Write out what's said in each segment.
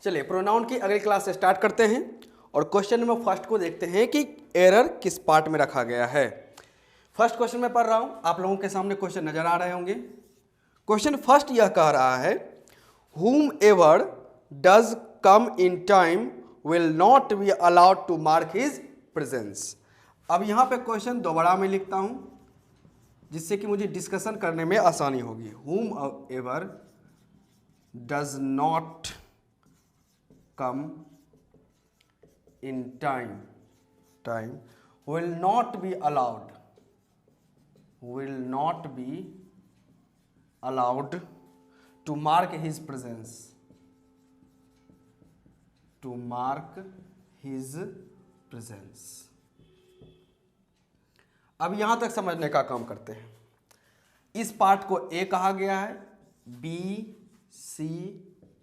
चलिए प्रोनाउन की अगली क्लास से स्टार्ट करते हैं और क्वेश्चन नंबर फर्स्ट को देखते हैं कि एरर किस पार्ट में रखा गया है। फर्स्ट क्वेश्चन में पढ़ रहा हूं, आप लोगों के सामने क्वेश्चन नजर आ रहे होंगे। क्वेश्चन फर्स्ट यह कह रहा है whom ever does come in time will not be allowed to mark his presence। अब यहां पे क्वेश्चन दोबारा में लिखता हूं जिससे कि मुझे डिस्कशन करने में आसानी होगी। whom ever does not come in time will not be allowed to mark his presence, अब यहां तक समझने का काम करते हैं। इस पार्ट को ए कहा गया है, बी, सी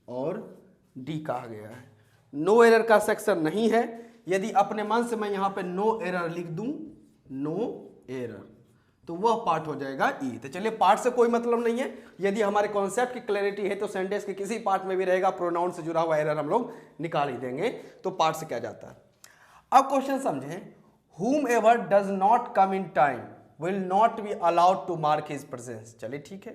और डी कहा गया है। नो एरर का सेक्शन नहीं है। यदि अपने मन से मैं यहां पे नो एरर लिख दूं, नो एरर, तो वह पार्ट हो जाएगा ई। तो चलिए पार्ट से कोई मतलब नहीं है। यदि हमारे कॉन्सेप्ट की क्लैरिटी है तो सेंटेंस के किसी पार्ट में भी रहेगा, प्रोनाउन से जुड़ा हुआ एरर हम लोग निकाल ही देंगे, तो पार्ट से क्या जाता है। अब क्वेश्चन समझें, whomever does not come in time will not be allowed to mark his presence। चलिए ठीक है,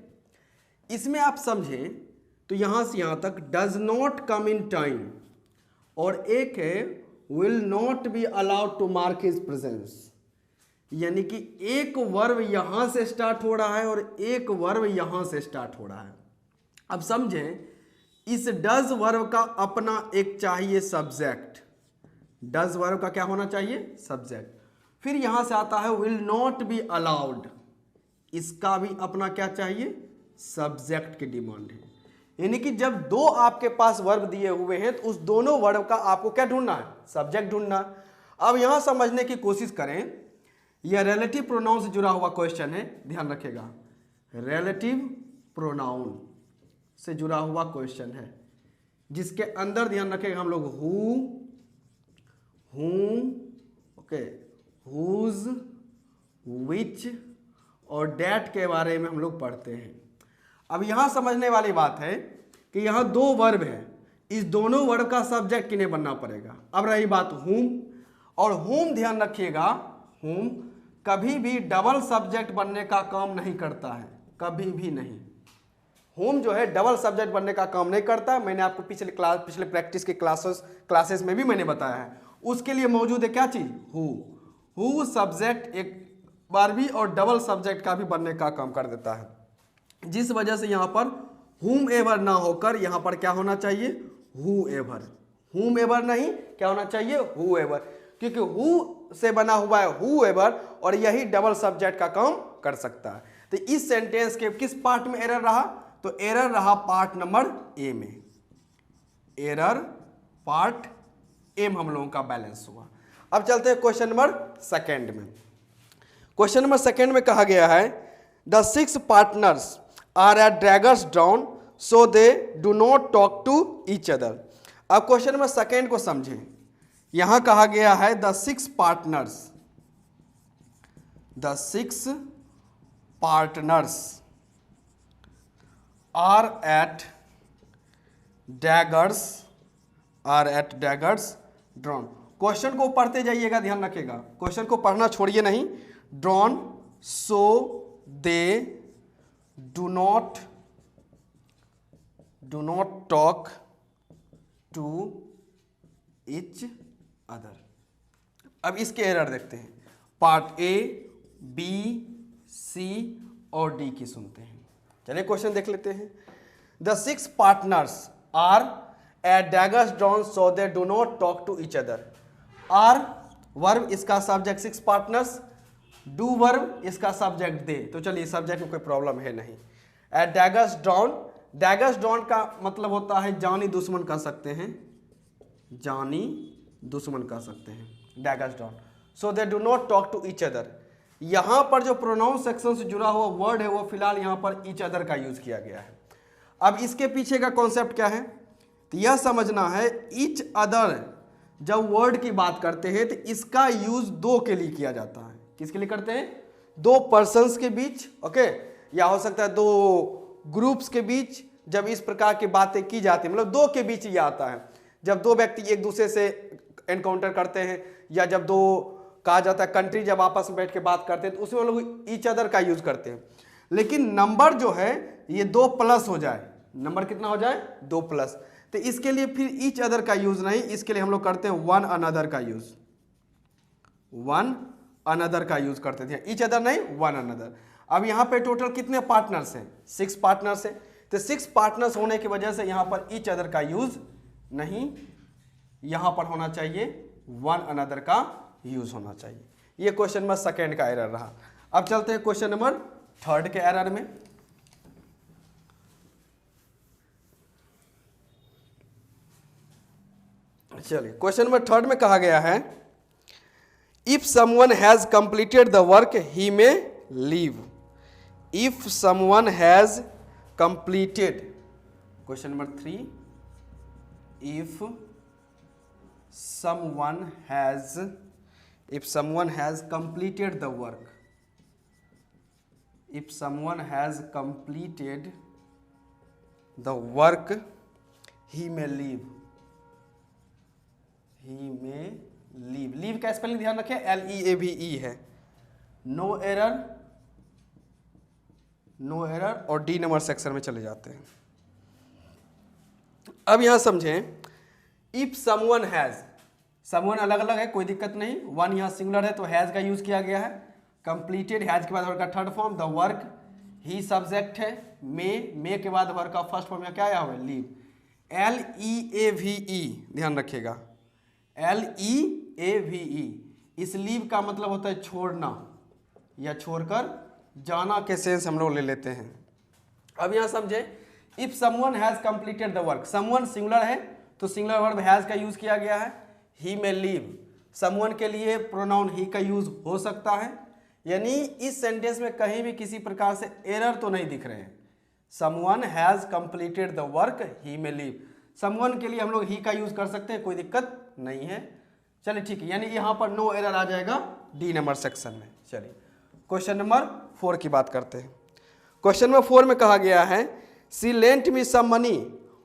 इसमें आप समझें तो यहां से यहां तक does not come in time और एक है will not be allowed to mark his presence, यानी कि एक वर्ब यहां से स्टार्ट हो रहा है और एक वर्ब यहां से स्टार्ट हो रहा है। अब समझें, इस डज वर्ब का अपना एक चाहिए सब्जेक्ट। डज वर्ब का क्या होना चाहिए? सब्जेक्ट। फिर यहां से आता है विल नॉट बी अलाउड, इसका भी अपना क्या चाहिए? सब्जेक्ट की डिमांड है। यानी कि जब दो आपके पास वर्ब दिए हुए हैं तो उस दोनों वर्ब का आपको क्या ढूंढना है? सब्जेक्ट ढूंढना। अब यहां समझने की कोशिश करें, यह रिलेटिव प्रोनाउन से जुड़ा हुआ क्वेश्चन है, ध्यान रखिएगा। रिलेटिव प्रोनाउन से जुड़ा हुआ क्वेश्चन है जिसके अंदर ध्यान रखेगा हम लोग who, whom, okay, whose, which और that के बारे में हम लोग पढ़ते हैं। अब यहां समझने वाली बात है कि यहां दो वर्ब हैं, इस दोनों वर्ब का सब्जेक्ट किन्हें बनना पड़ेगा। अब रही बात whom, और whom ध्यान रखिएगा, whom कभी भी डबल सब्जेक्ट बनने का काम नहीं करता है, कभी भी नहीं। होम जो है डबल सब्जेक्ट बनने का काम नहीं करता। मैंने आपको पिछले प्रैक्टिस के क्लासेस में भी मैंने बताया है। उसके लिए मौजूद है क्या चीज? हु सब्जेक्ट एक बार भी और डबल सब्जेक्ट का भी बनने का काम कर देता है, जिस वजह से यहां पर हुम एवर ना होकर यहां पर क्या होना चाहिए? Who ever. हुम एवर नहीं, क्या होना चाहिए? हु एवर, क्योंकि हु से बना हुआ है हु एवर और यही डबल सब्जेक्ट का काम कर सकता है। तो इस सेंटेंस के किस पार्ट में एरर रहा? तो एरर रहा पार्ट नंबर ए में। एरर पार्ट ए हम लोगों का बैलेंस हुआ। अब चलते हैं क्वेश्चन नंबर सेकंड में। क्वेश्चन नंबर सेकंड में कहा गया है the 6 partners are at daggers drawn so they do not talk to each other. अब क्वेश्चन नंबर सेकंड को समझें। यहां कहा गया है the 6 partners are at daggers drawn. Question को पढ़ते जाइएगा, ध्यान रखिएगा, क्वेश्चन को पढ़ना छोड़िए नहीं। Drawn so they do not talk to each other. अब इसके एरर देखते हैं। पार्ट ए, बी, सी और डी की सुनते हैं। चलिए क्वेश्चन देख लेते हैं। The 6 partners are at daggers drawn so they do not talk to each other. Are verb, इसका सब्जेक्ट 6 पार्टनर्स, डू वर्ब, इसका सब्जेक्ट दे। तो चलिए सब्जेक्ट में कोई प्रॉब्लम है नहीं। एट डैगर्स ड्रॉन का मतलब होता है जानी दुश्मन कह सकते हैं, जानी दुश्मन कह सकते हैं daggers drawn. So they do not talk to each other. यहां पर जो प्रोनाउन सेक्शन से जुड़ा हुआ वर्ड है वो फिलहाल यहां पर ईच अदर का यूज किया गया है। अब इसके पीछे का कॉन्सेप्ट क्या है? तो यह समझना है ईच अदर जब वर्ड की बात करते हैं तो इसका यूज दो के लिए किया जाता है। किसके लिए करते हैं? दो पर्सन्स के बीच, ओके, या हो सकता है दो ग्रुप्स के बीच, जब इस प्रकार की बातें की जाती है, मतलब दो के बीच ये आता है, जब दो व्यक्ति एक दूसरे से एनकाउंटर करते हैं, या जब दो कहा जाता है कंट्री जब आपस में बैठ के बात करते हैं, तो उसमें लोग ईच अदर का यूज करते हैं। लेकिन नंबर जो है ये 2+ हो जाए, नंबर कितना हो जाए 2+, तो इसके लिए फिर ईच अदर का यूज नहीं, इसके लिए हम लोग करते हैं वन अनदर का यूज, वन अनदर का यूज करते थे, ईच अदर नहीं वन अनदर। अब यहाँ पे टोटल कितने पार्टनर्स हैं, 6 पार्टनर्स हैं, तो 6 पार्टनर्स होने की वजह से यहाँ पर ईच अदर का यूज नहीं, यहाँ पर होना चाहिए वन अनदर का यूज होना चाहिए। ये क्वेश्चन नंबर 2 का एरर रहा। अब चलते हैं क्वेश्चन नंबर 3 के एरर में। चलिए क्वेश्चन नंबर 3 में कहा गया है if someone has completed the work he may leave. If someone has completed, question number 3, if someone has completed the work, if someone has completed the work he may leave, he may leave। Leave का spelling ध्यान रखें, LEAVE है। No error और D number section में चले जाते हैं। अब यहां समझें, इफ समवन हैज, समवन अलग अलग है कोई दिक्कत नहीं, वन यहाँ सिंगुलर है तो हैज का यूज किया गया है। कंप्लीटेड, हैज के बाद वर्क का third form, the work, he subject है, मे के बाद वर्क का फर्स्ट फॉर्म में क्या आया हुआ है, लीव, LEAVE ध्यान रखिएगा, LEAVE। इस लीव का मतलब होता है छोड़ना या छोड़कर जाना के सेंस हम लोग ले लेते हैं। अब यहाँ समझे, if someone has completed the work, someone singular है तो सिंगुलर वर्ब हैज का यूज किया गया है। ही में लीव, समवन के लिए प्रोनाउन ही का यूज हो सकता है, यानी इस सेंटेंस में कहीं भी किसी प्रकार से एरर तो नहीं दिख रहे हैं। Someone has completed the work he may leave, someone के लिए हम लोग ही का यूज कर सकते हैं, कोई दिक्कत नहीं है। चलिए ठीक है, यानी यहाँ पर नो एरर आ जाएगा डी नंबर सेक्शन में। चलिए क्वेश्चन नंबर 4 की बात करते हैं। क्वेश्चन नंबर 4 में कहा गया है she lent me some money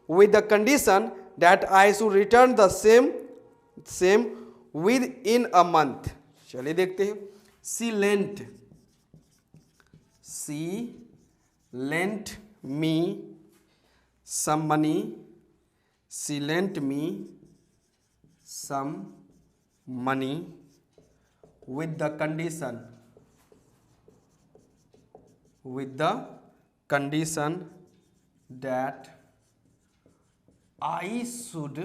with the condition that I should return the same within a month। चलिए देखते हैं, she lent me some money, she lent me some money with the condition that I should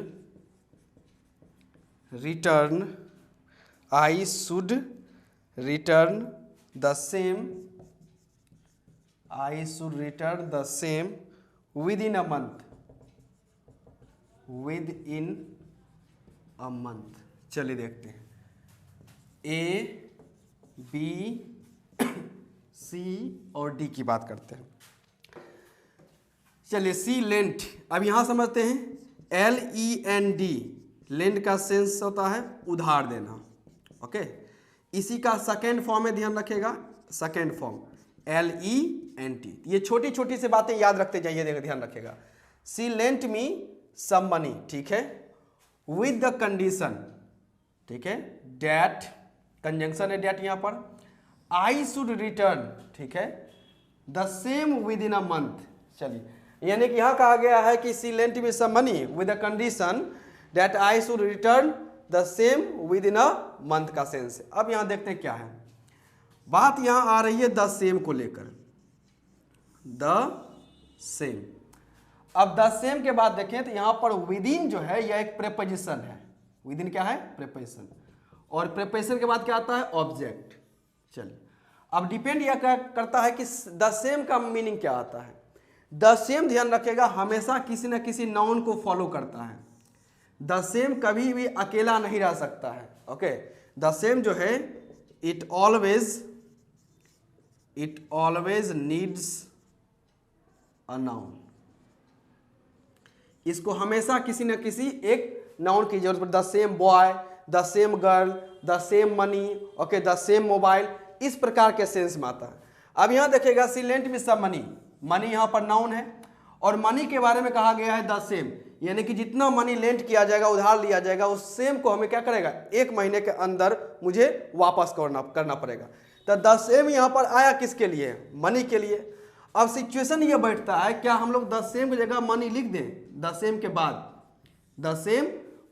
return the same within a month, चलिए देखते हैं, A, B, C और D की बात करते हैं। चलिए सी लेंट, अब यहां समझते हैं, LEND, लेंड का सेंस होता है उधार देना, ओके। इसी का सेकेंड फॉर्म में ध्यान रखेगा, सेकेंड फॉर्म LENT। ये छोटी छोटी से बातें याद रखते जाइए, देखिए ध्यान रखेगा। सी लेंट मी सम मनी, ठीक है, विद द कंडीशन, ठीक है, डेट, कंजंक्शन है डेट यहां पर, आई शुड रिटर्न, ठीक है, the same within a month. चलिए, यानी कि यहां कहा गया है कि C lent me some money with the condition that I should return the same within a month का सेंस है। अब यहां देखते हैं क्या है बात, यहां आ रही है द सेम को लेकर, द सेम। अब द सेम के बाद देखें तो यहां पर विद इन जो है यह एक प्रीपोजिशन है, विद इन क्या है, प्रीपोजिशन, और प्रीपोजिशन के बाद क्या आता है, ऑब्जेक्ट। चलिए, अब डिपेंड यह करता है कि द सेम का मीनिंग क्या आता है। द सेम ध्यान रखेगा हमेशा किसी न किसी नाउन को फॉलो करता है, द सेम कभी भी अकेला नहीं रह सकता है, ओके। द सेम जो है it always needs a noun, इसको हमेशा किसी न किसी एक नाउन की जरूरत पड़ती है। The same boy, the same girl, the same money, okay, the same mobile, इस प्रकार के सेंस में आता है। अब यहां देखिएगा सी lent me some money, money यहां पर नाउन है और मनी के बारे में कहा गया है द सेम, यानी कि जितना मनी लेंट किया जाएगा, उधार लिया जाएगा, उस सेम को हमें क्या करेगा, 1 महीने के अंदर मुझे वापस करना पड़ेगा। तो द सेम यहाँ पर आया किसके लिए, मनी के लिए। अब सिचुएशन ये बैठता है, क्या हम लोग द सेम की जगह मनी लिख दें, द सेम के बाद द सेम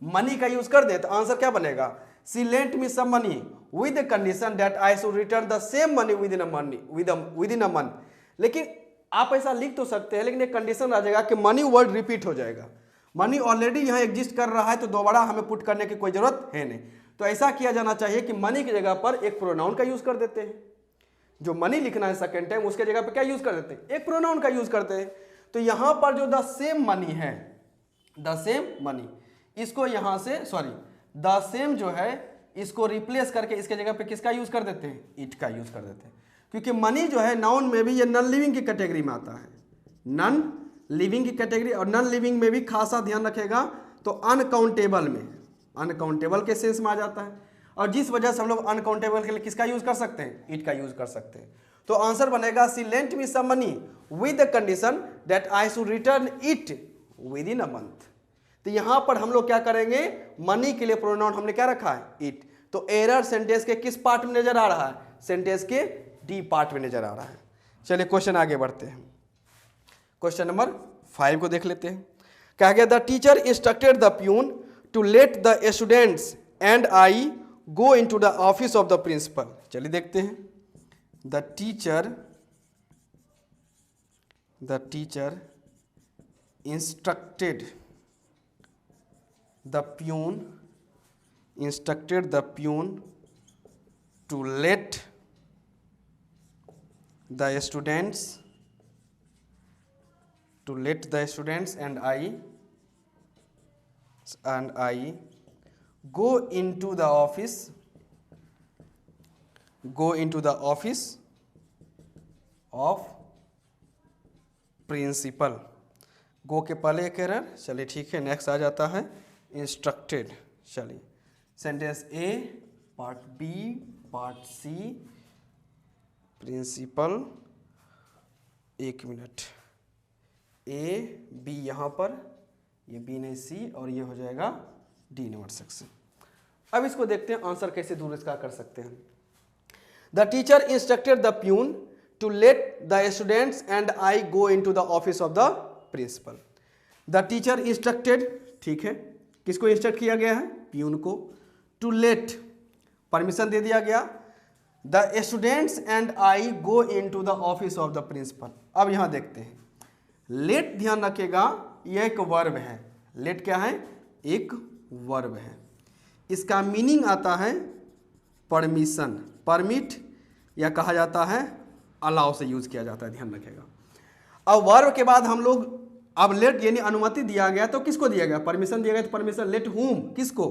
मनी का यूज कर दें, तो आंसर क्या बनेगा, C lent me some money with condition that I should return the same money within a month. लेकिन आप ऐसा लिख तो सकते हैं, लेकिन एक कंडीशन आ जाएगा कि मनी वर्ड रिपीट हो जाएगा। मनी ऑलरेडी यहाँ एग्जिस्ट कर रहा है, तो दोबारा हमें पुट करने की कोई जरूरत है नहीं। तो ऐसा किया जाना चाहिए कि मनी की जगह पर एक प्रोनाउन का यूज कर देते हैं। जो मनी लिखना है सेकेंड टाइम, उसके जगह पर क्या यूज कर देते हैं, एक प्रोनाउन का यूज करते हैं। तो यहां पर जो द सेम मनी है, द सेम मनी, इसको यहां से द सेम जो है इसको रिप्लेस करके इसके जगह पे किसका यूज कर देते हैं, इट का यूज कर देते हैं। क्योंकि मनी जो है नाउन में भी ये नॉन लिविंग की कैटेगरी में आता है, नॉन लिविंग की कैटेगरी। और नॉन लिविंग में भी खासा ध्यान रखेगा तो अनकाउंटेबल में, अनकाउंटेबल के सेंस में आ जाता है। और जिस वजह से हम लोग अनकाउंटेबल के लिए किसका यूज कर सकते हैं, इट का यूज कर सकते हैं। तो आंसर बनेगा C lent me some money with the condition that I should return it within a month. तो यहां पर हम लोग क्या करेंगे, मनी के लिए प्रोनाउन हमने क्या रखा है, इट। तो एरर सेंटेंस के किस पार्ट में नजर आ रहा है, सेंटेंस के डी पार्ट में नजर आ रहा है। चलिए क्वेश्चन आगे बढ़ते हैं। क्वेश्चन नंबर 5 को देख लेते हैं। क्या गया, the teacher instructed the peon to let the students and I go into the office of the principal. चलिए देखते हैं। The teacher instructed the peon to let the students and I go into the office of principal। गो के पहले एक error, चलिए ठीक है। Next आ जाता है इंस्ट्रक्टेड। चलिए sentence A, part B, part C, principal, 1 minute, A B यहाँ पर, ये बी नहीं सी, और ये हो जाएगा डी नंबर सेक्शन। अब इसको देखते हैं आंसर कैसे दूर इसका कर सकते हैं। The teacher instructed the peon to let the students and I go into the office of the principal. The teacher instructed, ठीक है, किसको इंस्ट्रक्ट किया गया है, प्यून को। टू लेट, परमिशन दे दिया गया। The students and I go into the office of the principal. अब यहां देखते हैं, लेट ध्यान रखिएगा, यह एक वर्ब है। लेट क्या है, एक वर्ब है। इसका मीनिंग आता है परमिशन, परमिट, या कहा जाता है अलाउ से यूज किया जाता है, ध्यान रखिएगा। अब वर्ब के बाद हम लोग, अब लेट यानी अनुमति दिया गया, तो किसको दिया गया, परमिशन दिया गया, तो परमिशन लेट हुम, किसको,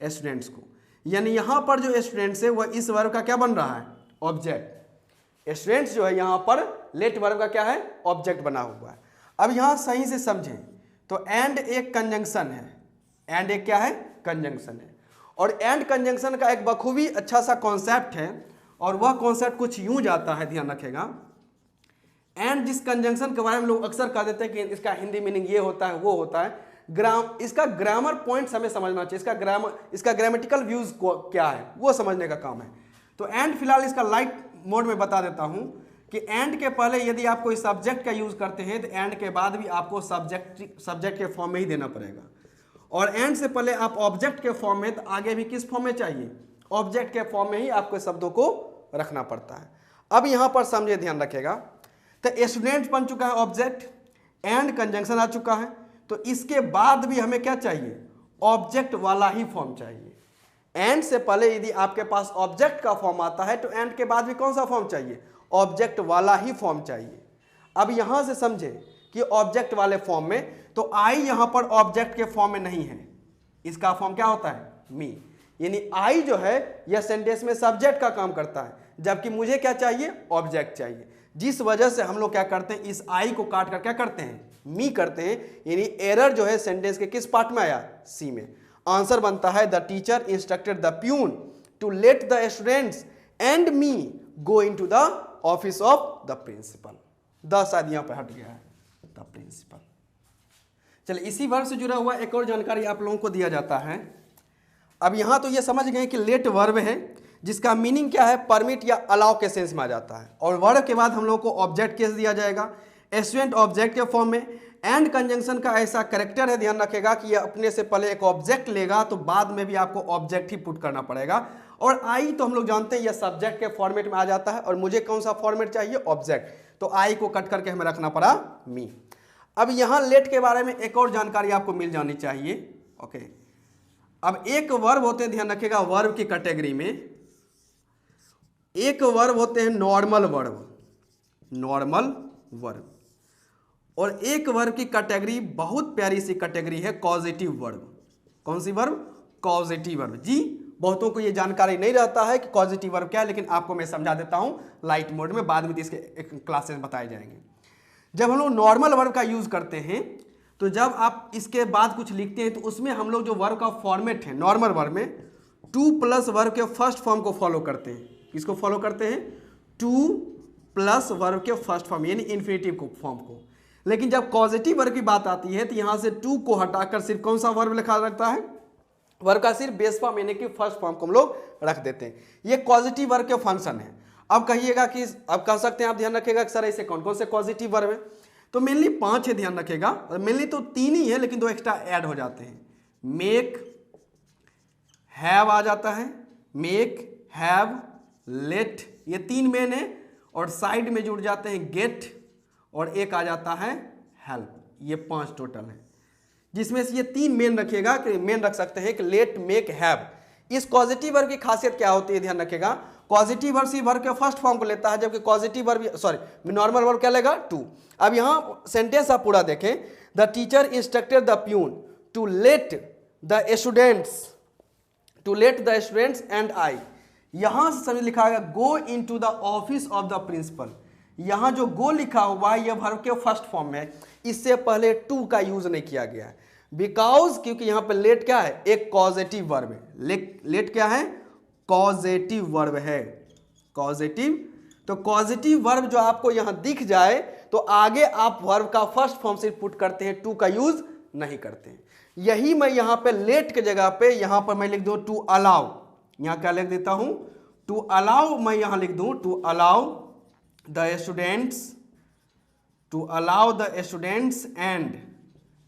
स्टूडेंट्स को। यानी यहां पर जो स्टूडेंट्स है वह इस वर्ब का क्या बन रहा है, ऑब्जेक्ट। स्टूडेंट्स जो है यहां पर लेट वर्ब का क्या है, ऑब्जेक्ट बना हुआ है। अब यहां सही से समझें तो एंड एक कंजंक्शन है, एंड एक क्या है, कंजंक्शन है। और एंड कंजंक्शन का एक बखूबी अच्छा सा कॉन्सेप्ट है, और वह कॉन्सेप्ट कुछ यूं जाता है, ध्यान रखेगा। एंड जिस कंजंक्शन के बारे में लोग अक्सर कह देते हैं कि इसका हिंदी मीनिंग ये होता है, वो होता है, इसका ग्रामर पॉइंट्स हमें समझना चाहिए, इसका ग्रामेटिकल व्यूज क्या है वो समझने का काम है। तो एंड फिलहाल इसका लाइट मोड में बता देता हूं कि एंड के पहले यदि आप कोई सब्जेक्ट का यूज करते हैं तो एंड के बाद भी आपको सब्जेक्ट के फॉर्म में ही देना पड़ेगा। और एंड से पहले आप ऑब्जेक्ट के फॉर्म में, तो आगे भी किस फॉर्म में चाहिए, ऑब्जेक्ट के फॉर्म में ही आपको शब्दों को रखना पड़ता है। अब यहां पर समझे, ध्यान रखेगा। तो स्टूडेंट बन चुका है ऑब्जेक्ट, एंड कंजंक्शन आ चुका है, तो इसके बाद भी हमें क्या चाहिए, ऑब्जेक्ट वाला ही फॉर्म चाहिए। एंड से पहले यदि आपके पास ऑब्जेक्ट का फॉर्म आता है तो एंड के बाद भी कौन सा फॉर्म चाहिए, ऑब्जेक्ट वाला ही फॉर्म चाहिए। अब यहां से समझे कि ऑब्जेक्ट वाले फॉर्म में, तो आई यहां पर ऑब्जेक्ट के फॉर्म में नहीं है, इसका फॉर्म क्या होता है, मी। यानी आई जो है यह सेंटेंस में सब्जेक्ट का काम करता है, जबकि मुझे क्या चाहिए, ऑब्जेक्ट चाहिए। जिस वजह से हम लोग क्या करते हैं, इस आई को काट कर क्या करते हैं, मी करते हैं। यानी एरर जो है सेंटेंस के किस पार्ट में आया, सी में। आंसर बनता है the teacher instructed the peon to let the students and me go into the office of the principal. 10 शायद यहां पर हट गया है, द प्रिंसिपल। चलिए, इसी वर्ब से जुड़ा हुआ एक और जानकारी आप लोगों को दिया जाता है। अब यहाँ तो ये समझ गए कि लेट वर्ब है, जिसका मीनिंग क्या है, परमिट या अलाउ के सेंस में आ जाता है। और वर्ब के बाद हम लोग को ऑब्जेक्ट केस दिया जाएगा एस्टुएंट ऑब्जेक्ट के फॉर्म में। एंड कंजंक्शन का ऐसा करेक्टर है, ध्यान रखेगा कि ये अपने से पहले एक ऑब्जेक्ट लेगा तो बाद में भी आपको ऑब्जेक्ट ही पुट करना पड़ेगा। और आई तो हम लोग जानते हैं ये सब्जेक्ट के फॉर्मेट में आ जाता है, और मुझे कौन सा फॉर्मेट चाहिए, ऑब्जेक्ट, तो आई को कट करके हमें रखना पड़ा मी। अब यहाँ लेट के बारे में एक और जानकारी आपको मिल जानी चाहिए। ओके, अब एक वर्ब होते हैं, ध्यान रखिएगा, वर्ब की कैटेगरी में एक वर्ब होते हैं नॉर्मल वर्ब, नॉर्मल वर्ब, और एक वर्ब की कैटेगरी बहुत प्यारी सी कैटेगरी है कॉजेटिव वर्ब। कौन सी वर्ब, कॉजेटिव वर्ब। जी, बहुतों को ये जानकारी नहीं रहता है कि कॉजेटिव वर्ब क्या है, लेकिन आपको मैं समझा देता हूं लाइट मोड में, बाद में इसके क्लासेस बताए जाएंगे। जब हम लोग नॉर्मल वर्ब का यूज करते हैं तो जब आप इसके बाद कुछ लिखते हैं तो उसमें हम लोग जो वर्ब का फॉर्मेट है नॉर्मल वर्ब में टू प्लस वर्ब के फर्स्ट फॉर्म को फॉलो करते हैं। किसको फॉलो करते हैं, टू प्लस वर्ब के फर्स्ट फॉर्म यानी इन्फिनेटिव को फॉर्म को। लेकिन जब कॉजेटिव वर्ब की बात आती है तो यहां से टू को हटाकर सिर्फ कौन सा वर्ब लिखा रहता है, वर्ब का सिर्फ बेस फॉर्म यानी कि फर्स्ट फॉर्म को हम लोग रख देते हैं। ये पॉजिटिव वर्ब के फंक्शन है। अब कहिएगा कि अब कह सकते हैं आप, ध्यान रखिएगा कि सर ऐसे कौन कौन से पॉजिटिव वर्ब है, तो मेनली 5 है, ध्यान रखिएगा। और मेनली तो 3 ही है लेकिन 2 एक्स्ट्रा ऐड हो जाते हैं। मेक, हैव आ जाता है, मेक, हैव, लेट, ये 3 मेन है, और साइड में जुड़ जाते हैं गेट, और एक आ जाता है हेल्प। ये 5 टोटल है, जिसमें से ये 3 मेन रखिएगा कि मेन रख सकते हैं कि लेट, मेक, हैव। इस पॉजिटिव वर्ब की खासियत क्या होती है, ध्यान रखिएगा, पॉजिटिव वर्ब सी वर्ब के फर्स्ट फॉर्म को लेता है, जबकि positive verb sorry normal verb क्या लेगा, टू। अब यहां सेंटेंस आप पूरा देखें, the teacher instructed the peon to let the students and I. यहां से समझ लिखा है go into the office of the principal. यहां जो गो लिखा हुआ है यह वर्ब के फर्स्ट फॉर्म में है, इससे पहले टू का यूज नहीं किया गया है। बिकॉज क्योंकि यहां पर लेट क्या है, एक कॉजेटिव वर्ब है। लेट क्या है, कॉजेटिव वर्ब है, कॉजेटिव। तो कॉजेटिव वर्ब जो आपको यहां दिख जाए तो आगे आप वर्ब का फर्स्ट फॉर्म से पुट करते हैं, टू का यूज नहीं करते हैं। यही मैं यहां पे लेट के जगह पे यहां पर मैं लिख दूं टू अलाउ। यहां क्या लिख देता हूं, टू अलाउ, मैं यहां लिख दूं to allow the students and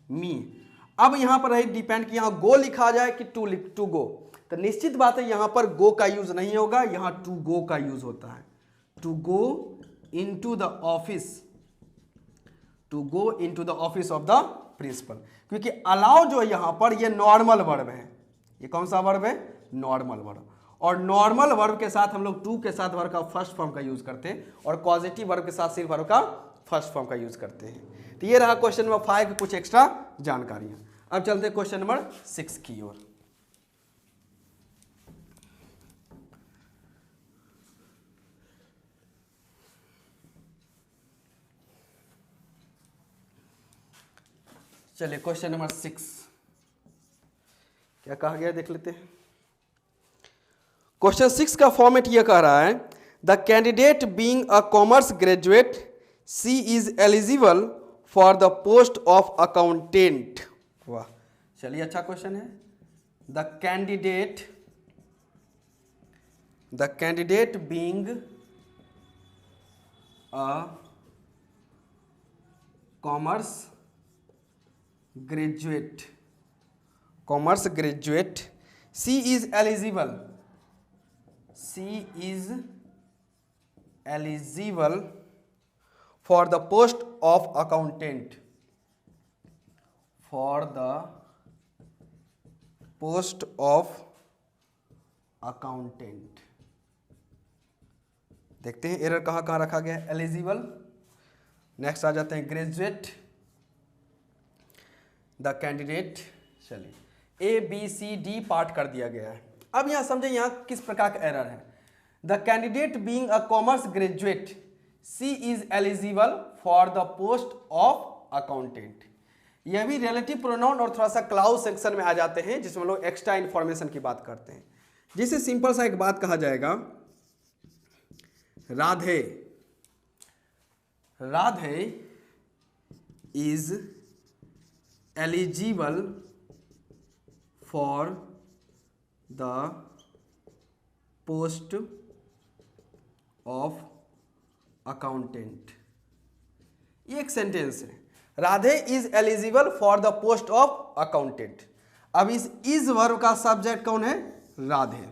me. अब यहां पर डिपेंड कि यहां गो लिखा जाए कि टू गो, तो निश्चित बात है यहां पर गो का यूज नहीं होगा, यहां टू गो का यूज होता है। To go into the office, to go into the office of the principal. क्योंकि अलाउ जो है यहां पर ये नॉर्मल वर्ब है। ये कौन सा वर्ब है, नॉर्मल वर्ब। और नॉर्मल वर्ब के साथ हम लोग टू के साथ वर्ब का फर्स्ट फॉर्म का यूज करते हैं, और पॉजिटिव वर्ब के साथ सिर्फ वर्ब का फर्स्ट फॉर्म का यूज करते हैं। तो ये रहा क्वेश्चन नंबर 5 की कुछ एक्स्ट्रा जानकारियां। अब चलते हैं क्वेश्चन नंबर 6 की ओर। चलिए क्वेश्चन नंबर 6 क्या कहा गया देख लेते हैं। क्वेश्चन 6 का फॉर्मेट ये कह रहा है, the candidate being a commerce graduate she is eligible for the post of accountant. वाह, चलिए अच्छा क्वेश्चन है। The candidate being a commerce graduate she is eligible for the post of accountant, देखते हैं एरर कहाँ कहाँ रखा गया है। एलिजिबल, नेक्स्ट आ जाते हैं ग्रेजुएट, द कैंडिडेट। चलिए A B C D part कर दिया गया है। अब यहां समझे यहां किस प्रकार का एरर है। The candidate being a commerce graduate she is eligible for the post of accountant. यह भी रिलेटिव प्रोनाउन और थोड़ा सा क्लाउज सेक्शन में आ जाते हैं, जिसमें हम लोग एक्स्ट्रा इंफॉर्मेशन की बात करते हैं। जिसे सिंपल सा एक बात कहा जाएगा, Radhe is eligible for the post of accountant. ये एक सेंटेंस है, Radhe is eligible for the post of accountant. अब इस वर्ब का सब्जेक्ट कौन है? राधे।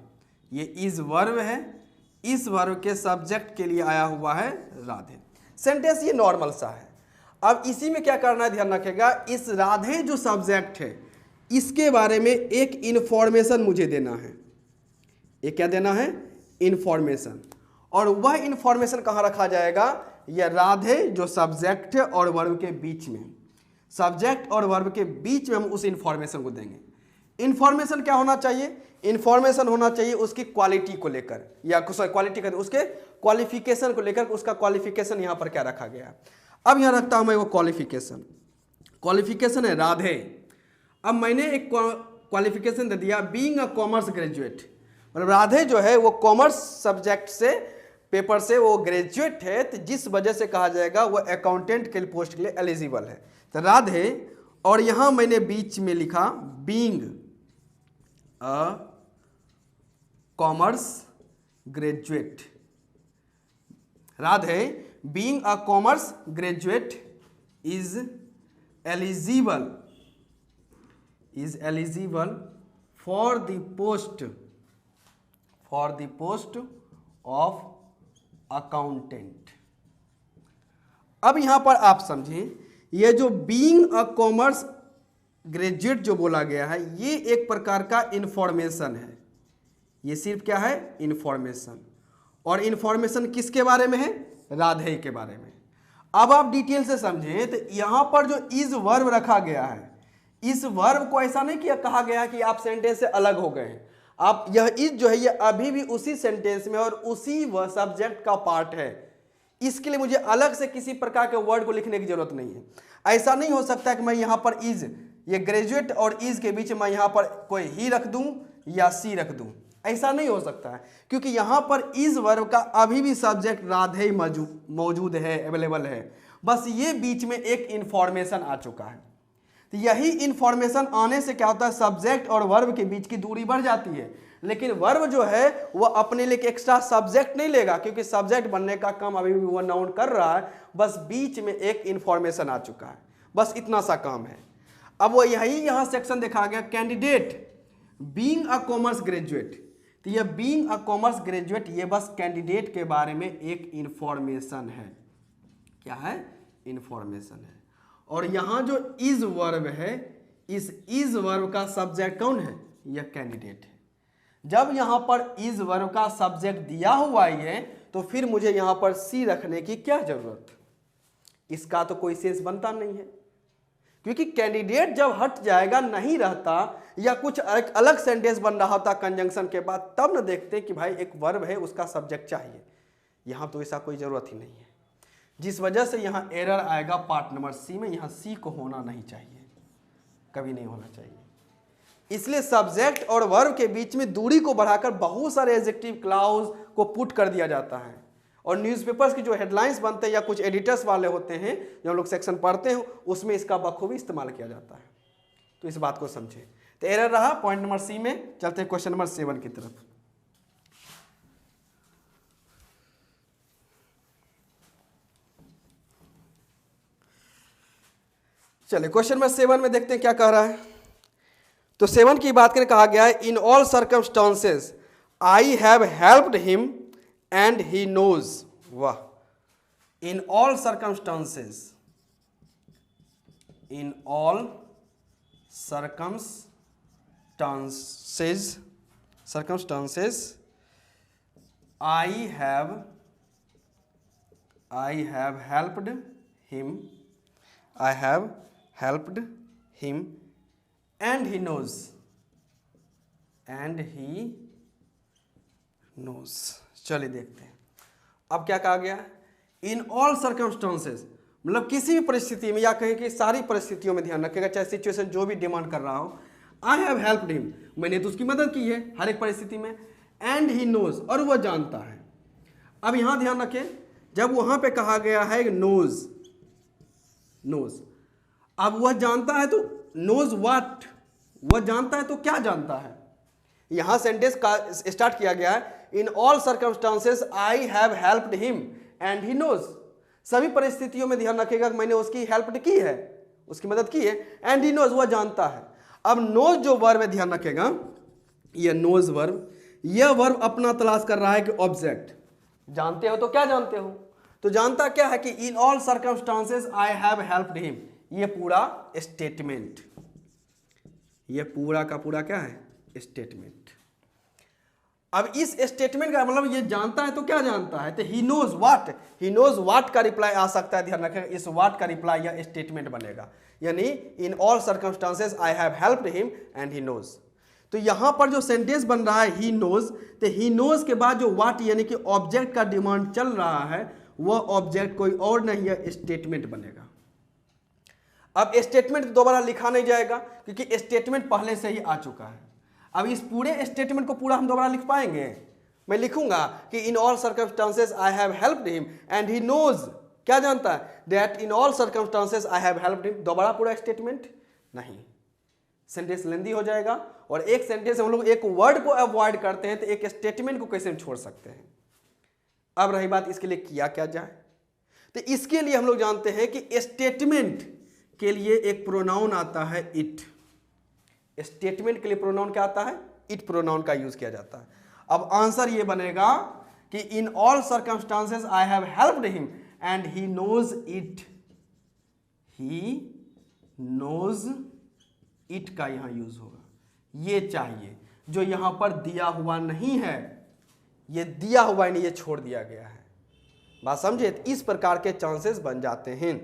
ये इज वर्ब है, इस वर्ब के सब्जेक्ट के लिए आया हुआ है राधे। सेंटेंस ये नॉर्मल सा है। अब इसी में क्या करना है, ध्यान रखिएगा, इस राधे जो सब्जेक्ट है इसके बारे में एक इंफॉर्मेशन मुझे देना है। ये क्या देना है? इंफॉर्मेशन। और वह इंफॉर्मेशन कहाँ रखा जाएगा? यह राधे जो सब्जेक्ट है और वर्ब के बीच में, सब्जेक्ट और वर्ब के बीच में हम उस इंफॉर्मेशन को देंगे। इंफॉर्मेशन क्या होना चाहिए? इंफॉर्मेशन होना चाहिए उसकी क्वालिटी को लेकर, या क्वालिटी कर उसके क्वालिफिकेशन को लेकर। उसका क्वालिफिकेशन यहाँ पर क्या रखा गया है? अब यहाँ रखता हूँ मैं वो क्वालिफिकेशन। क्वालिफिकेशन है राधे। अब मैंने एक क्वालिफिकेशन दे दिया, बीइंग अ कॉमर्स ग्रेजुएट। मतलब राधे जो है वो कॉमर्स सब्जेक्ट से, पेपर से वो ग्रेजुएट है, तो जिस वजह से कहा जाएगा वो अकाउंटेंट के पोस्ट के लिए एलिजिबल है। तो राधे, और यहाँ मैंने बीच में लिखा being a commerce graduate. Radhe being a commerce graduate is eligible for the post of accountant. अब यहां पर आप समझें, ये जो बीइंग अ कॉमर्स ग्रेजुएट जो बोला गया है, ये एक प्रकार का इंफॉर्मेशन है। ये सिर्फ क्या है? इंफॉर्मेशन। और इंफॉर्मेशन किसके बारे में है? राधे के बारे में। अब आप डिटेल से समझें तो यहां पर जो इज वर्ब रखा गया है, इस वर्ब को ऐसा नहीं किया कहा गया कि आप सेंटेंस से अलग हो गए हैं। आप यह इज जो है ये अभी भी उसी सेंटेंस में और उसी वह सब्जेक्ट का पार्ट है। इसके लिए मुझे अलग से किसी प्रकार के वर्ड को लिखने की जरूरत नहीं है। ऐसा नहीं हो सकता कि मैं यहाँ पर इज, ये ग्रेजुएट और इज के बीच मैं यहाँ पर कोई ही रख दूं या सी रख दूं। ऐसा नहीं हो सकता है, क्योंकि यहाँ पर इज वर्ब का अभी भी सब्जेक्ट राधे मौजूद है, अवेलेबल है। बस ये बीच में एक इंफॉर्मेशन आ चुका है। तो यही इंफॉर्मेशन आने से क्या होता है? सब्जेक्ट और वर्ब के बीच की दूरी बढ़ जाती है। लेकिन वर्ब जो है वह अपने लिए एक्स्ट्रा सब्जेक्ट नहीं लेगा, क्योंकि सब्जेक्ट बनने का काम अभी भी वह नाउन कर रहा है। बस बीच में एक इंफॉर्मेशन आ चुका है, बस इतना सा काम है। अब वो यहाँ सेक्शन देखा गया, candidate being a commerce graduate. तो ये बीइंग अ कॉमर्स ग्रेजुएट, ये बस कैंडिडेट के बारे में एक इंफॉर्मेशन है। क्या है? इंफॉर्मेशन है। और यहां जो इज वर्ब है, इस इज वर्ब का सब्जेक्ट कौन है? यह कैंडिडेट है। जब यहां पर इज वर्ब का सब्जेक्ट दिया हुआ ही है, तो फिर मुझे यहां पर सी रखने की क्या जरूरत? इसका तो कोई सेंस बनता नहीं है, क्योंकि कैंडिडेट जब हट जाएगा, नहीं रहता, या कुछ एक अलग सेंटेंस बन रहा होता कंजंक्शन के बाद, तब न देखते कि भाई एक वर्ब है उसका सब्जेक्ट चाहिए। यहां तो ऐसा कोई जरूरत ही नहीं है, जिस वजह से यहां एरर आएगा पार्ट नंबर सी में। यहां सी को होना नहीं चाहिए, कभी नहीं होना चाहिए। इसलिए सब्जेक्ट और वर्ब के बीच में दूरी को बढ़ाकर बहुत सारे एडजेक्टिव क्लाउज को पुट कर दिया जाता है। और न्यूज़पेपर्स की जो हेडलाइंस बनते हैं या कुछ एडिटर्स वाले होते हैं, जो हम लोग सेक्शन पढ़ते हैं, उसमें इसका बखूबी इस्तेमाल किया जाता है। तो इस बात को समझें। तो एरर रहा पॉइंट नंबर सी में। चलते हैं क्वेश्चन नंबर 7 की तरफ। चलिए क्वेश्चन नंबर 7 में देखते हैं क्या कह रहा है। तो 7 की बात करें, कहा गया है in all circumstances I have helped him and he knows. वाह! In all circumstances, in all circumstances I have helped him and he knows चलिए देखते हैं अब क्या कहा गया। इन ऑल सर्कमस्टांसेस मतलब किसी भी परिस्थिति में, या कहें कि सारी परिस्थितियों में, ध्यान रखिएगा, चाहे सिचुएशन जो भी डिमांड कर रहा हो, आई हैव हेल्प्ड हिम, मैंने तो उसकी मदद की है हर एक परिस्थिति में। एंड ही नोज, और वह जानता है। अब यहां ध्यान रखें, जब वहां पे कहा गया है नोज, अब वह जानता है तो नोज व्हाट, वह जानता है तो क्या जानता है। यहां सेंटेंस का स्टार्ट किया गया है, in all circumstances I have helped him and he knows. सभी परिस्थितियों में ध्यान रखेगा कि मैंने उसकी हेल्प की है, उसकी मदद की है, एंड ही नोज, वह जानता है। अब नोज जो वर्ब है ध्यान रखेगा, यह नोज वर्ब, यह वर्ब अपना तलाश कर रहा है कि ऑब्जेक्ट। जानते हो तो क्या जानते हो, तो जानता क्या है कि in all circumstances I have helped him, ये पूरा स्टेटमेंट, ये पूरा का पूरा क्या है, स्टेटमेंट। अब इस स्टेटमेंट का मतलब ये जानता है तो क्या जानता है, तो he knows what, he knows what का रिप्लाई आ सकता है, ध्यान रखेगा इस व्हाट का रिप्लाई या स्टेटमेंट बनेगा, यानी in all circumstances I have helped him and he knows. तो यहां पर जो सेंटेंस बन रहा है ही नोज, तो ही नोज के बाद जो व्हाट यानी कि ऑब्जेक्ट का डिमांड चल रहा है, वह ऑब्जेक्ट कोई और नहीं है, स्टेटमेंट बनेगा। अब स्टेटमेंट दोबारा लिखा नहीं जाएगा क्योंकि स्टेटमेंट पहले से ही आ चुका है। अब इस पूरे स्टेटमेंट को पूरा हम दोबारा लिख पाएंगे, मैं लिखूंगा कि in all circumstances I have helped him and he knows, क्या जानता है, that in all circumstances I have helped him, दोबारा पूरा स्टेटमेंट नहीं, सेंटेंस लेंदी हो जाएगा। और एक सेंटेंस हम लोग एक वर्ड को अवॉइड करते हैं तो एक स्टेटमेंट को कैसे हम छोड़ सकते हैं। अब रही बात इसके लिए किया क्या जाए, तो इसके लिए हम लोग जानते हैं कि स्टेटमेंट के लिए एक प्रोनाउन आता है इट। स्टेटमेंट के लिए प्रोनाउन क्या आता है, इट प्रोनाउन का यूज किया जाता है। अब आंसर ये बनेगा कि in all circumstances I have helped him and he knows it, he knows it का यहां यूज होगा, ये चाहिए जो यहां पर दिया हुआ नहीं है, ये दिया हुआ नहीं, ये छोड़ दिया गया है। बात समझे, इस प्रकार के चांसेस बन जाते हैं।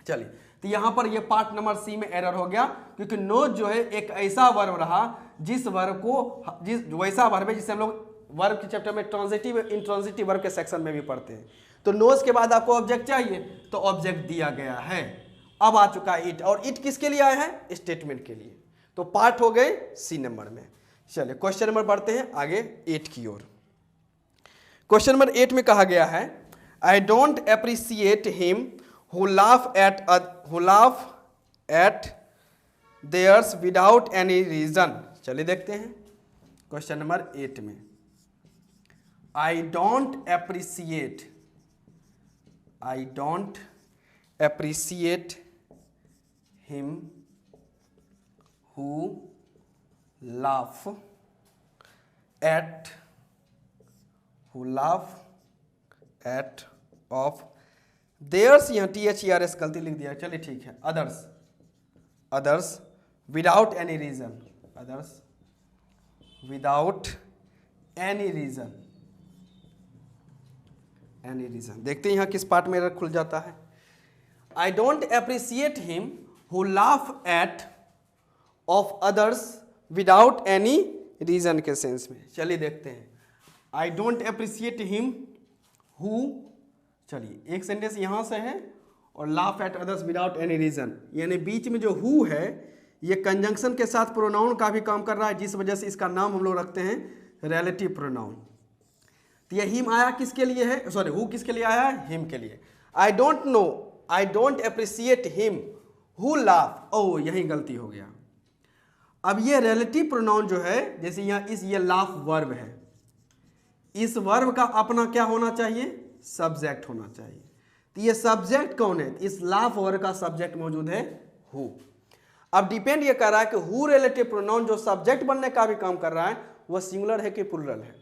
चलिए, तो यहां पर ये पार्ट नंबर सी में एरर हो गया क्योंकि नोज जो है एक ऐसा वर्ब रहा जिस वर्ब को, जिस वैसा वर्ब है जिसे हम लोग वर्ब के चैप्टर में ट्रांजिटिव इंट्रांजिटिव वर्ब के सेक्शन में भी पढ़ते हैं। तो नोज के बाद आपको ऑब्जेक्ट चाहिए तो ऑब्जेक्ट दिया गया है। अब आ चुका है इट, और इट किसके लिए आया है, स्टेटमेंट के लिए। तो पार्ट हो गए सी नंबर में। चलिए क्वेश्चन नंबर बढ़ते हैं आगे 8 की ओर। क्वेश्चन नंबर 8 में कहा गया है, I don't appreciate him who laugh at theirs without any reason। चलिए देखते हैं क्वेश्चन नंबर 8 में, I don't appreciate him who laugh at of theirs, यहाँ THERS गलती लिख दिया, चलिए ठीक है, others without any reason, others without any reason, देखते हैं यहाँ किस पार्ट में एरर खुल जाता है। I don't appreciate him who laugh at of others without any reason के सेंस में। चलिए देखते हैं, I don't appreciate him who, चलिए एक सेंटेंस यहां से है और laugh at others without any reason, यानी बीच में जो हु है ये कंजंक्शन के साथ प्रोनाउन का भी काम कर रहा है, जिस वजह से इसका नाम हम लोग रखते हैं रिलेटिव प्रोनाउन। तो ये हिम आया किसके लिए है, सॉरी हु किसके लिए आया है, हिम के लिए। I don't know, I don't appreciate him who laugh, ओ यही गलती हो गया। अब ये रिलेटिव प्रोनाउन जो है, जैसे यहाँ ये लाफ वर्ब है, इस वर्ब का अपना क्या होना चाहिए, सब्जेक्ट होना चाहिए। तो ये सब्जेक्ट कौन है, इस लाफ वर्ब का सब्जेक्ट मौजूद है हु। अब डिपेंड ये कर रहा है कि हु रिलेटिव प्रोनाउन जो सब्जेक्ट बनने का भी काम कर रहा है वह सिंगुलर है कि प्लुरल है।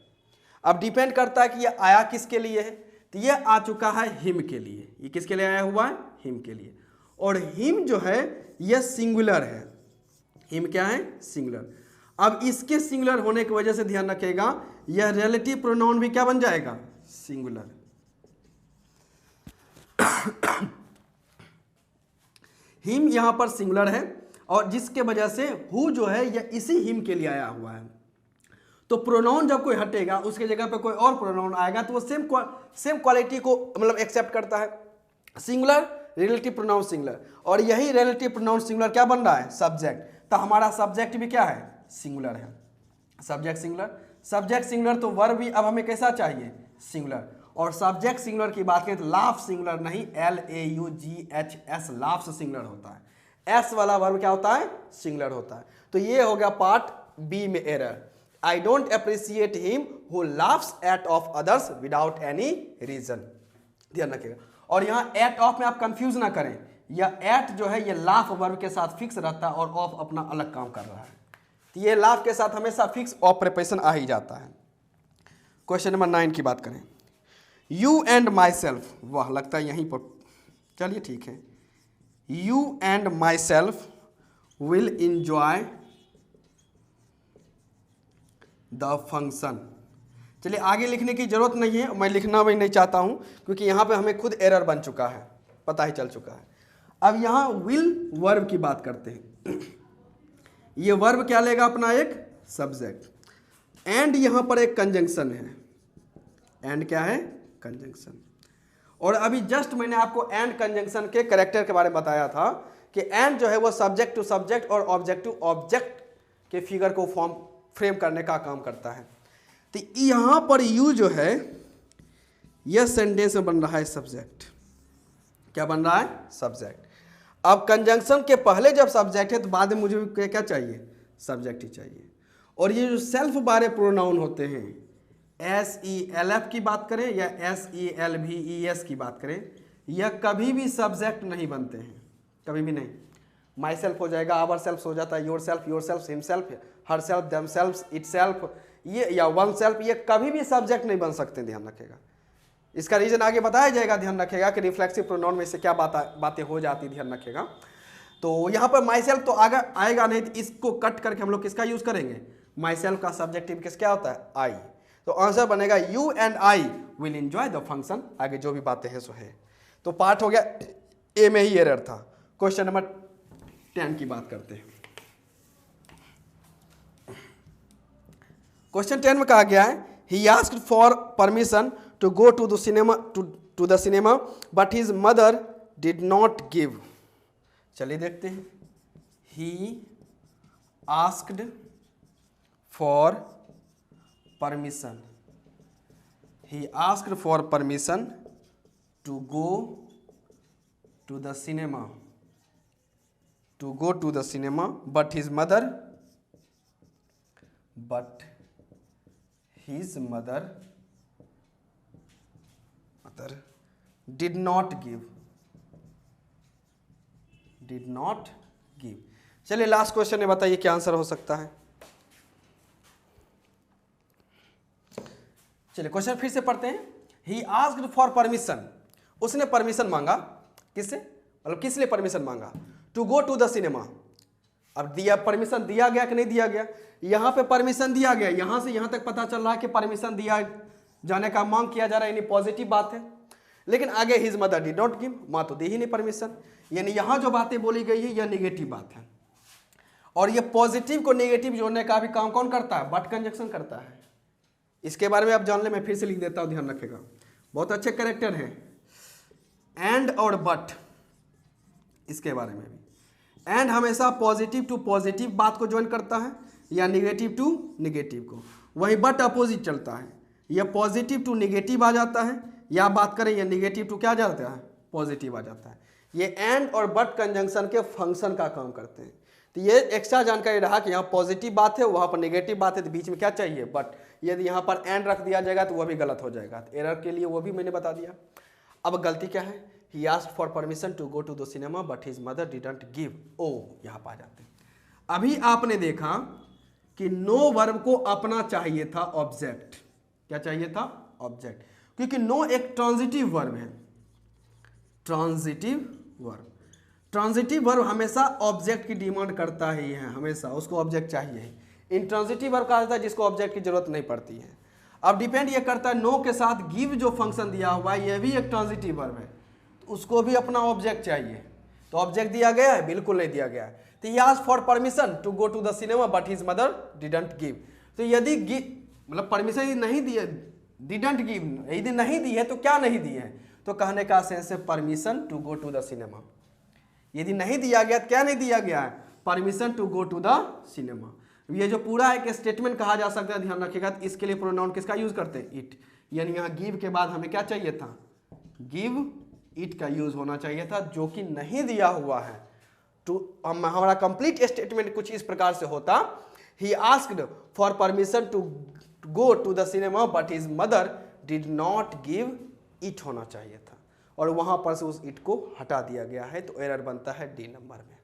अब डिपेंड करता है कि ये आया किसके लिए है, तो ये आ चुका है हिम के लिए। ये किसके लिए आया हुआ है, हिम के लिए। और हिम जो है यह सिंगुलर है, हिम क्या है, सिंगुलर। अब इसके सिंगुलर होने की वजह से ध्यान रखिएगा यह रिलेटिव प्रोनाउन भी क्या बन जाएगा, सिंगुलर। हिम यहां पर सिंगुलर है और जिसके वजह से हु जो है यह इसी हिम के लिए आया हुआ है। तो प्रोनाउन जब कोई हटेगा उसके जगह पे कोई और प्रोनाउन आएगा तो वो सेम क्वालिटी को मतलब एक्सेप्ट करता है। सिंगुलर रिलेटिव प्रोनाउन सिंगुलर, और यही रिलेटिव प्रोनाउन सिंगुलर क्या बन रहा है, सब्जेक्ट। तो हमारा सब्जेक्ट भी क्या है, सिंगुलर है। सब्जेक्ट सिंगुलर तो वर्ब भी अब हमें कैसा चाहिए, सिंगुलर। और सब्जेक्ट सिंगुलर की बात करें तो लाफ सिंगुलर नहीं, LAUGHS लाफ्स सिंगुलर होता है। एस वाला वर्ब क्या होता है, सिंगुलर होता है। तो ये हो गया पार्ट बी में error. I don't appreciate him who laughs at of others without any reason, ध्यान रखिएगा। और यहाँ एट ऑफ में आप कंफ्यूज ना करें, यह एट जो है ये लाफ वर्ब के साथ फिक्स रहता है और ऑफ अपना अलग काम कर रहा है। तो ये लाफ के साथ हमेशा फिक्स ऑफ प्रिपरेशन आ ही जाता है। क्वेश्चन नंबर 9 की बात करें, यू एंड माई सेल्फ, वाह लगता है यहीं पर, चलिए ठीक है। You and my self will enjoy the function. चलिए आगे लिखने की जरूरत नहीं है, मैं लिखना भी नहीं चाहता हूं क्योंकि यहां पे हमें खुद एरर बन चुका है, पता ही चल चुका है। अब यहां विल वर्ब की बात करते हैं। ये वर्ब क्या लेगा अपना, एक सब्जेक्ट, एंड यहां पर एक कंजंक्शन है। एंड क्या है, कंजंक्शन। और अभी जस्ट मैंने आपको एंड कंजंक्शन के कैरेक्टर के बारे में बताया था कि एंड जो है वो सब्जेक्ट टू सब्जेक्ट और ऑब्जेक्ट टू ऑब्जेक्ट के फिगर को फ्रेम करने का काम करता है। तो यहां पर यू जो है यह सेंटेंस में बन रहा है सब्जेक्ट। क्या बन रहा है, सब्जेक्ट। अब कंजंक्शन के पहले जब सब्जेक्ट है तो बाद में मुझे क्या चाहिए, सब्जेक्ट ही चाहिए। और ये जो सेल्फ बारे प्रोनाउन होते हैं, SELF की बात करें या SELVES की बात करें, यह कभी भी सब्जेक्ट नहीं बनते हैं, कभी भी नहीं। माई सेल्फ हो जाएगा, आवर सेल्फ हो जाता है, your self, him self, her self, them self, it self, ये या वन सेल्फ, ये कभी भी सब्जेक्ट नहीं बन सकते, ध्यान रखेगा। इसका रीजन आगे बताया जाएगा, ध्यान रखेगा कि रिफ्लेक्सिव प्रोनाउन में से क्या बातें हो जाती, ध्यान रखेगा। तो यहाँ पर माई सेल्फ तो आएगा नहीं, तो इसको कट करके हम लोग किसका यूज करेंगे, माई सेल्फ का सब्जेक्टिव किस क्या होता है, आई। तो आंसर बनेगा you and I will enjoy the function. आगे जो भी बातें हैं सो है। तो पार्ट हो गया ए में ही एरर था। क्वेश्चन नंबर 10 की बात करते हैं। क्वेश्चन 10 में कहा गया है, he asked for permission to go to the cinema but his mother did not give. चलिए देखते हैं। He asked for permission, he asked for permission to go to the cinema but his mother did not give। चलिए last question है, बताइए क्या answer हो सकता है। चलिए क्वेश्चन फिर से पढ़ते हैं। ही आस्क्ड फॉर परमिशन, उसने परमिशन मांगा, किससे, मतलब किस लिए परमिशन मांगा, to go to the cinema. अब दिया, परमिशन दिया गया कि नहीं दिया गया, यहां पे परमिशन दिया गया, यहां से यहां तक पता चल रहा है कि परमिशन दिया जाने का मांग किया जा रहा है, यानी पॉजिटिव बात है। लेकिन आगे his mother did not give, मां तो दी ही नहीं परमिशन, यानी यहां जो बातें बोली गई है यह निगेटिव बात है। और यह पॉजिटिव को नेगेटिव जोड़ने का भी काम कौन करता है, बट कंजंक्शन करता है। इसके बारे में आप जान ले, मैं फिर से लिख देता हूं, ध्यान रखेगा, बहुत अच्छे कैरेक्टर हैं। एंड और बट, इसके बारे में भी। एंड हमेशा पॉजिटिव टू पॉजिटिव बात को ज्वाइन करता है या निगेटिव टू निगेटिव को, वही बट अपोजिट चलता है, या पॉजिटिव टू निगेटिव आ जाता है, या बात करें या निगेटिव टू क्या आ जाता है, पॉजिटिव आ जाता है। ये एंड और बट कंजंक्शन के फंक्शन का काम करते हैं। तो ये एक्स्ट्रा जानकारी रहा कि यहाँ पॉजिटिव बात है, वहाँ पर नेगेटिव बात है, तो बीच में क्या चाहिए, बट। यदि यहाँ पर एंड रख दिया जाएगा तो वह भी गलत हो जाएगा, तो एरर के लिए वो भी मैंने बता दिया। अब गलती क्या है, he asked for permission to go to the cinema but his mother didn't give. ओ यहाँ पर आ जाते हैं। अभी आपने देखा कि नो वर्ब को अपना चाहिए था ऑब्जेक्ट। क्या चाहिए था, ऑब्जेक्ट, क्योंकि नो एक ट्रांजिटिव वर्ब है। ट्रांजिटिव वर्ब हमेशा ऑब्जेक्ट की डिमांड करता ही है, हमेशा उसको ऑब्जेक्ट चाहिए। इंट्रांजिटिव वर्ब कहा जाता है जिसको ऑब्जेक्ट की जरूरत नहीं पड़ती है। अब डिपेंड ये करता है, नो के साथ गिव जो फंक्शन दिया हुआ है यह भी एक ट्रांजिटिव वर्ब है, तो उसको भी अपना ऑब्जेक्ट चाहिए। तो ऑब्जेक्ट दिया गया है, बिल्कुल नहीं दिया गया है। तो he asked for permission to go to the cinema but his mother didn't give. तो यदि मतलब परमिशन नहीं दी, डिडंट गिव, यदि नहीं दी है तो क्या नहीं दी है, तो कहने का सेंस है permission to go to the cinema. यदि नहीं दिया गया तो क्या नहीं दिया गया है, permission to go to the cinema. ये जो पूरा एक स्टेटमेंट कहा जा सकता है, ध्यान रखिएगा। तो इसके लिए प्रोनाउन किसका यूज करते हैं, इट। यानी यहाँ गिव के बाद हमें क्या चाहिए था, गिव इट का यूज होना चाहिए था, जो कि नहीं दिया हुआ है। हमारा कंप्लीट स्टेटमेंट कुछ इस प्रकार से होता, he asked for permission to go to the cinema but his mother did not give it होना चाहिए था, और वहां पर से उस इट को हटा दिया गया है, तो एरर बनता है डी नंबर में।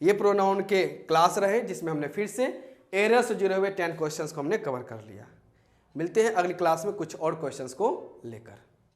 ये प्रोनाउन के क्लास रहे जिसमें हमने फिर से एरर से जुड़े हुए 10 क्वेश्चंस को हमने कवर कर लिया। मिलते हैं अगली क्लास में कुछ और क्वेश्चंस को लेकर।